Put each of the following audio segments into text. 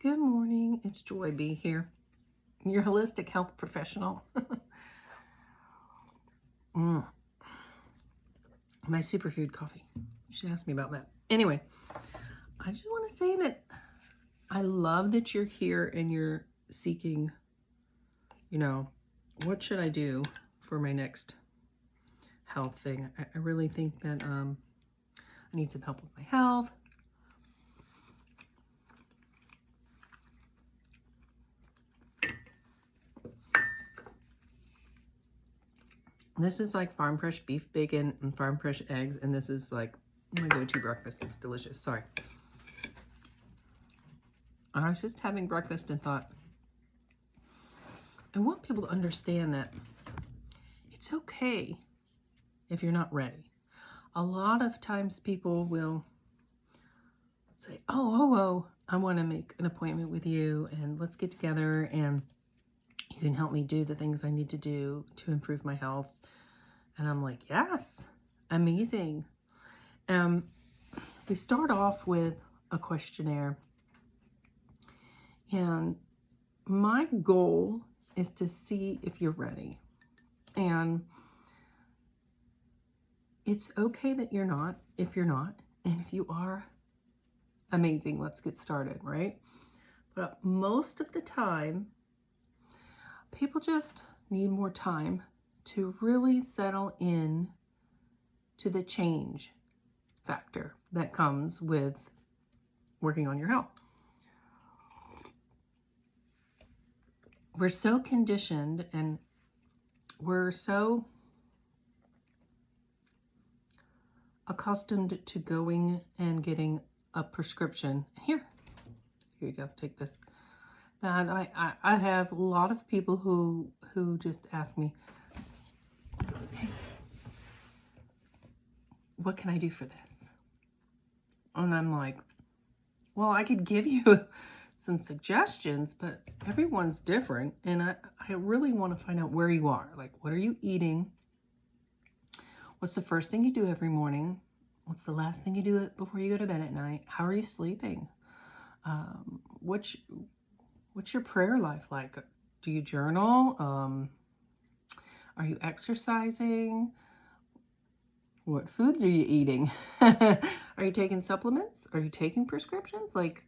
Good morning, it's Joy B here, your holistic health professional. My superfood coffee. You should ask me about that. Anyway, I just want to say that I love that you're here and you're seeking, what should I do for my next health thing? I really think that I need some help with my health. This is like farm fresh beef bacon and farm fresh eggs, and this is like my go-to breakfast. It's delicious. Sorry. I was just having breakfast and thought, I want people to understand that it's okay if you're not ready. A lot of times people will say, oh, I want to make an appointment with you and let's get together and you can help me do the things I need to do to improve my health. And I'm like, yes, amazing. We start off with a questionnaire. And my goal is to see if you're ready. And it's okay that you're not, if you're not. And if you are, amazing, let's get started, right? But most of the time, people just need more time to really settle in to the change factor that comes with working on your health. We're so conditioned and we're so accustomed to going and getting a prescription. Here you go, take this. And I have a lot of people who just ask me, hey, what can I do for this? And I'm like, well, I could give you some suggestions, but everyone's different. And I really want to find out where you are. Like, what are you eating? What's the first thing you do every morning? What's the last thing you do before you go to bed at night? How are you sleeping? What's your prayer life like? Do you journal? Are you exercising? What foods are you eating? Are you taking supplements? Are you taking prescriptions? Like,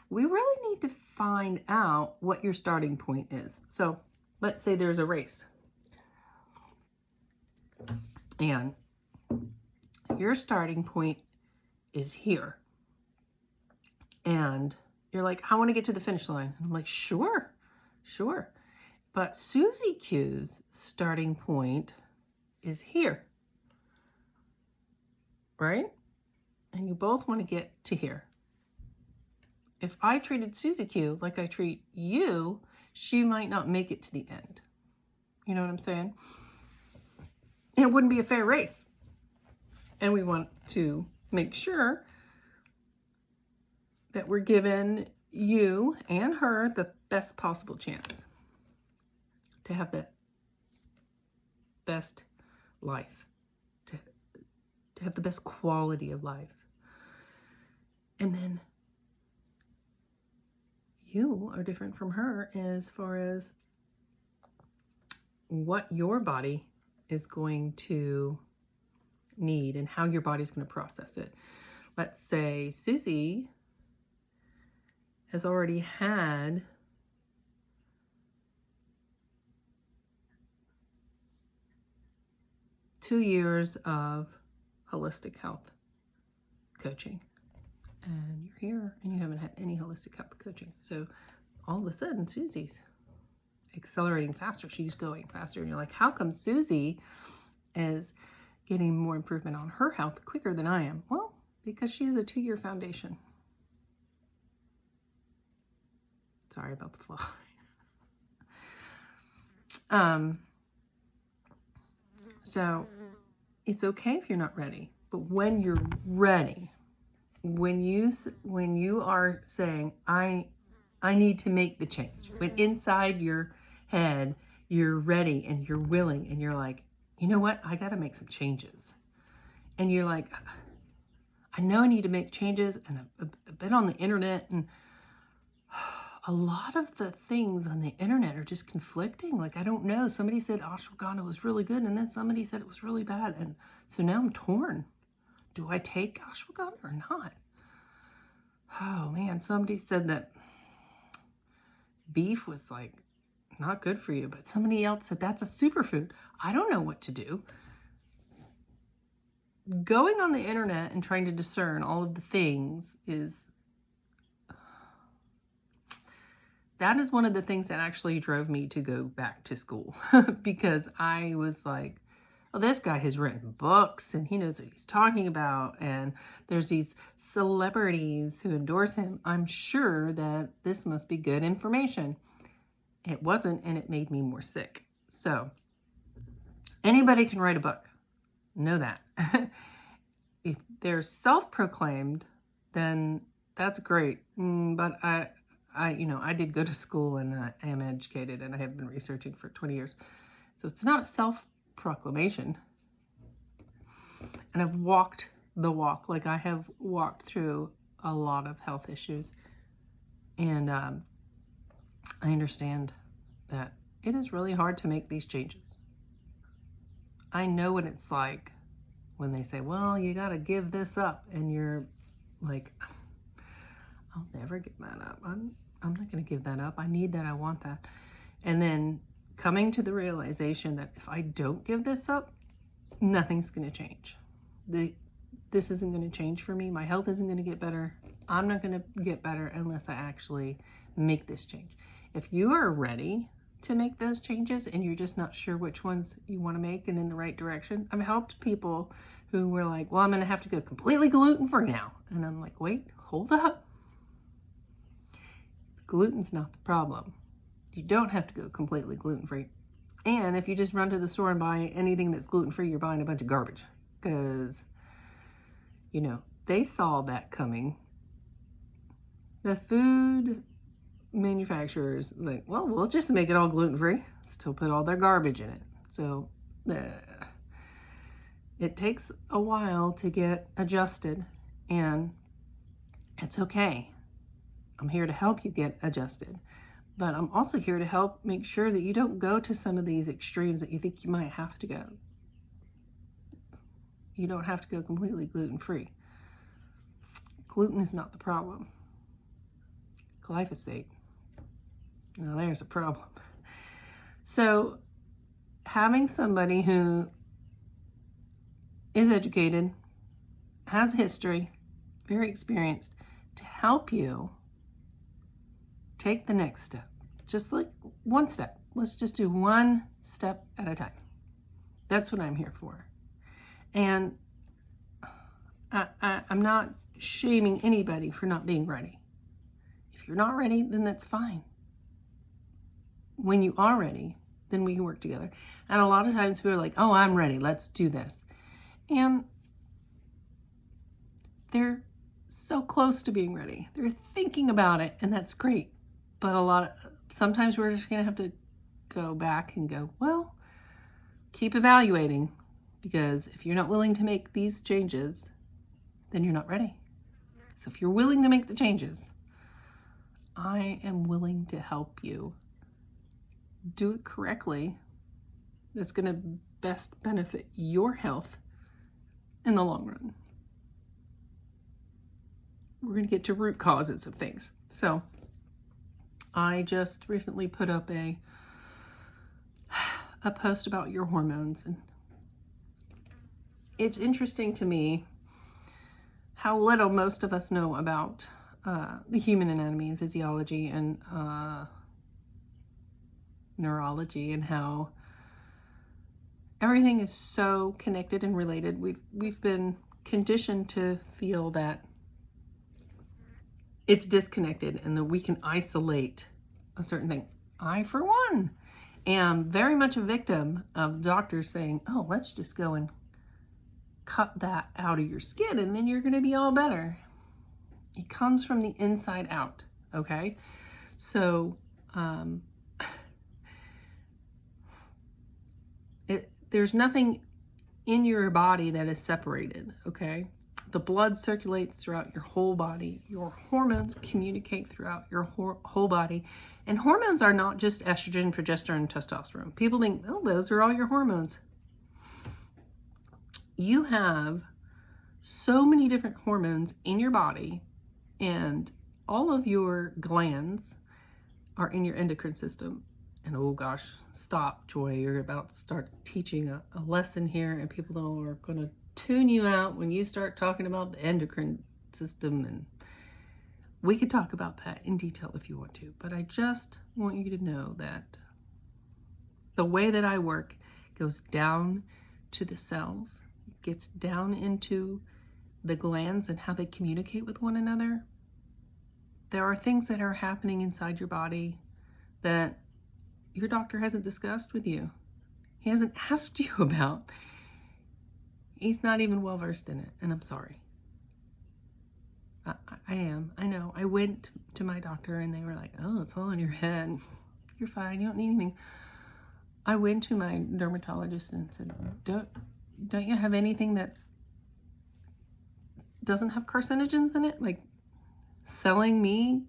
we really need to find out what your starting point is. So let's say there's a race. And your starting point is here. And you're like, I want to get to the finish line. And I'm like, sure. But Susie Q's starting point is here. Right? And you both want to get to here. If I treated Susie Q like I treat you, she might not make it to the end. You know what I'm saying? And it wouldn't be a fair race. And we want to make sure that we're giving you and her the best possible chance to have the best life, to have the best quality of life. And then you are different from her as far as what your body is going to need and how your body's going to process it. Let's say Susie has already had two years of holistic health coaching. And you're here and you haven't had any holistic health coaching. So all of a sudden, Susie's accelerating faster. She's going faster. And you're like, how come Susie is getting more improvement on her health quicker than I am? Well, because she has a 2-year foundation. Sorry about the fly. So it's okay if you're not ready. But when you're ready, when you are saying, I need to make the change, when inside your head, you're ready and you're willing and you're like, you know what? I got to make some changes. And you're like, I know I need to make changes and I've been on the internet and a lot of the things on the internet are just conflicting. Like, I don't know. Somebody said ashwagandha was really good, and then somebody said it was really bad. And so now I'm torn. Do I take ashwagandha or not? Oh, man. Somebody said that beef was, like, not good for you, but somebody else said that's a superfood. I don't know what to do. Going on the internet and trying to discern all of the things that is one of the things that actually drove me to go back to school because I was like, oh, this guy has written books and he knows what he's talking about. And there's these celebrities who endorse him. I'm sure that this must be good information. It wasn't, and it made me more sick. So anybody can write a book. Know that. If they're self-proclaimed, then that's great. But I did go to school and I am educated and I have been researching for 20 years. So it's not a self-proclamation. And I've walked the walk. Like, I have walked through a lot of health issues. And I understand that it is really hard to make these changes. I know what it's like when they say, well, you got to give this up. And you're like, I'll never give that up. I'm not going to give that up. I need that. I want that. And then coming to the realization that if I don't give this up, nothing's going to change. This isn't going to change for me. My health isn't going to get better. I'm not going to get better unless I actually make this change. If you are ready to make those changes and you're just not sure which ones you want to make and in the right direction, I've helped people who were like, well, I'm going to have to go completely gluten-free now. And I'm like, wait, hold up. Gluten's not the problem. You don't have to go completely gluten-free. And if you just run to the store and buy anything that's gluten-free, you're buying a bunch of garbage. Because, they saw that coming. The food manufacturers, like, well, we'll just make it all gluten-free. Still put all their garbage in it. So it takes a while to get adjusted, and it's okay. I'm here to help you get adjusted, but I'm also here to help make sure that you don't go to some of these extremes that you think you might have to go. You don't have to go completely gluten-free. Gluten is not the problem. Glyphosate. Now there's a problem. So having somebody who is educated, has history, very experienced, to help you take the next step. Just like one step. Let's just do one step at a time. That's what I'm here for. And I'm not shaming anybody for not being ready. If you're not ready, then that's fine. When you are ready, then we can work together. And a lot of times people are like, oh, I'm ready. Let's do this. And they're so close to being ready. They're thinking about it, and that's great. But sometimes we're just going to have to go back and go, well, keep evaluating, because if you're not willing to make these changes, then you're not ready. So if you're willing to make the changes, I am willing to help you do it correctly. That's going to best benefit your health in the long run. We're going to get to root causes of things. So I just recently put up a post about your hormones, and it's interesting to me how little most of us know about the human anatomy and physiology and neurology, and how everything is so connected and related. We've been conditioned to feel that it's disconnected and that we can isolate a certain thing. I, for one, am very much a victim of doctors saying, oh, let's just go and cut that out of your skin and then you're going to be all better. It comes from the inside out, okay? So there's nothing in your body that is separated, okay? The blood circulates throughout your whole body. Your hormones communicate throughout your whole body. And hormones are not just estrogen, progesterone, and testosterone. People think, oh, those are all your hormones. You have so many different hormones in your body, and all of your glands are in your endocrine system. And oh gosh, stop, Joy. You're about to start teaching a lesson here, and people are going to tune you out when you start talking about the endocrine system. And we could talk about that in detail if you want to, but I just want you to know that the way that I work goes down to the cells, it gets down into the glands and how they communicate with one another. There are things that are happening inside your body that your doctor hasn't discussed with you. He hasn't asked you about. He's not even well versed in it, and I'm sorry. I am. I know. I went to my doctor and they were like, oh, it's all in your head. You're fine. You don't need anything. I went to my dermatologist and said, don't you have anything that's doesn't have carcinogens in it? Like selling me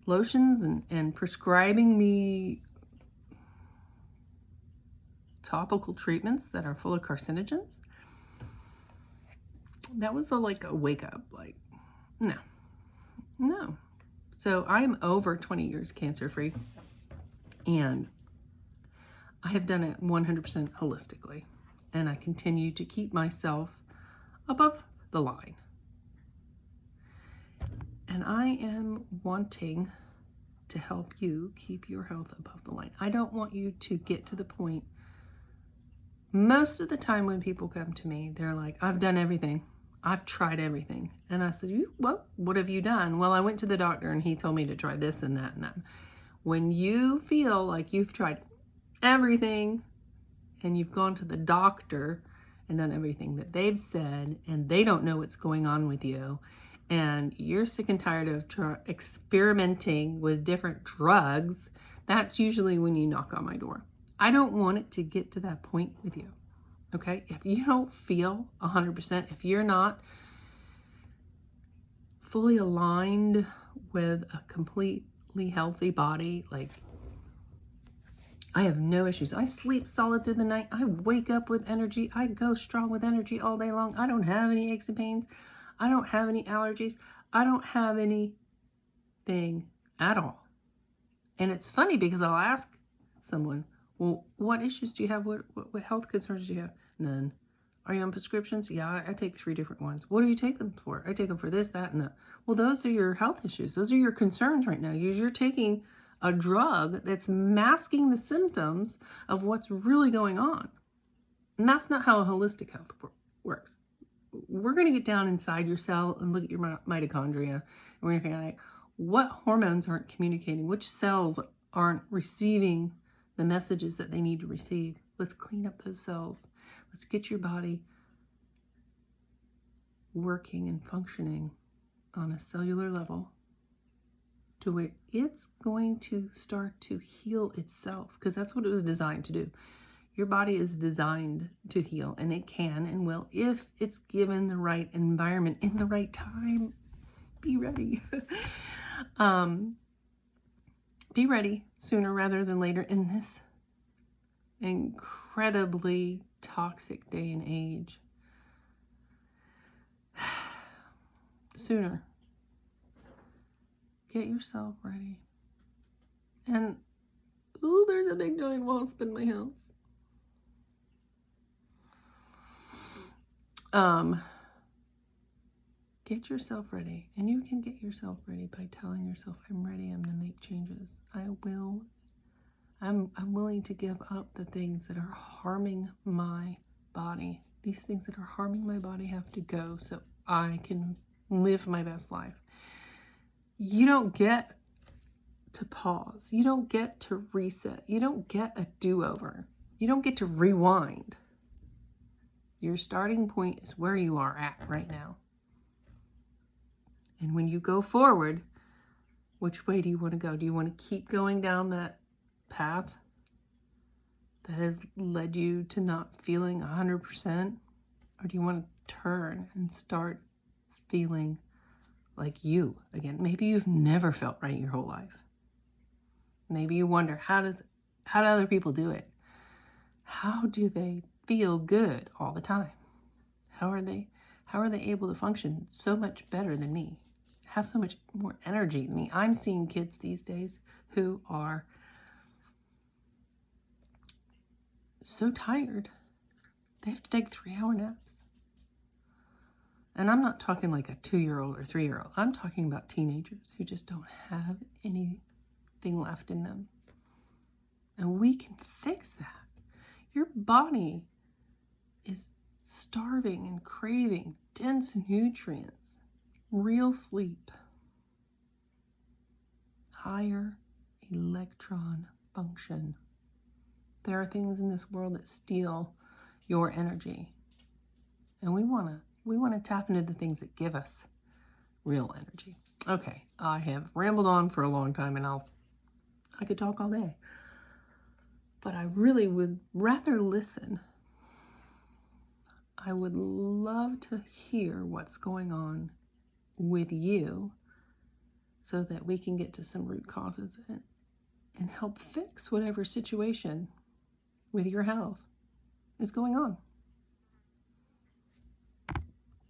lotions and prescribing me topical treatments that are full of carcinogens? That was like a wake up, like, no. So I'm over 20 years cancer free, and I have done it 100% holistically, and I continue to keep myself above the line. And I am wanting to help you keep your health above the line. I don't want you to get to the point. Most of the time when people come to me, they're like, I've done everything. I've tried everything. And I said, what have you done? Well, I went to the doctor and he told me to try this and that and that. When you feel like you've tried everything and you've gone to the doctor and done everything that they've said and they don't know what's going on with you, and you're sick and tired of experimenting with different drugs, that's usually when you knock on my door. I don't want it to get to that point with you. Okay, if you don't feel 100%, if you're not fully aligned with a completely healthy body, like I have no issues. I sleep solid through the night. I wake up with energy. I go strong with energy all day long. I don't have any aches and pains. I don't have any allergies. I don't have anything at all. And it's funny because I'll ask someone, well, what issues do you have? What health concerns do you have? None. Are you on prescriptions? Yeah, I take 3 different ones. What do you take them for? I take them for this, that, and that. Well, those are your health issues. Those are your concerns right now. You're taking a drug that's masking the symptoms of what's really going on. And that's not how a holistic health works. We're going to get down inside your cell and look at your mitochondria. And we're going to figure out like, what hormones aren't communicating, which cells aren't receiving the messages that they need to receive. Let's clean up those cells. Let's get your body working and functioning on a cellular level to where it's going to start to heal itself, because that's what it was designed to do. Your body is designed to heal, and it can and will if it's given the right environment in the right time. Be ready. Be ready sooner rather than later in this incredibly toxic day and age. Sooner. Get yourself ready. And, ooh, there's a big giant wasp in my house. Get yourself ready. And you can get yourself ready by telling yourself, I'm ready, I'm going to make changes. I'm willing to give up the things that are harming my body. These things that are harming my body have to go so I can live my best life. You don't get to pause. You don't get to reset. You don't get a do-over. You don't get to rewind. Your starting point is where you are at right now. And when you go forward, which way do you want to go? Do you want to keep going down that path that has led you to not feeling 100%? Or do you want to turn and start feeling like you again? Maybe you've never felt right your whole life. Maybe you wonder, how do other people do it? How do they feel good all the time? How are they able to function so much better than me? Have so much more energy than me? I'm seeing kids these days who are so tired, they have to take 3-hour naps. And I'm not talking like a 2-year-old or 3-year-old. I'm talking about teenagers who just don't have anything left in them. And we can fix that. Your body is starving and craving dense nutrients, real sleep, higher electron function. There are things in this world that steal your energy. And we want to tap into the things that give us real energy. Okay, I have rambled on for a long time, and I could talk all day. But I really would rather listen. I would love to hear what's going on with you so that we can get to some root causes and help fix whatever situation with your health is going on.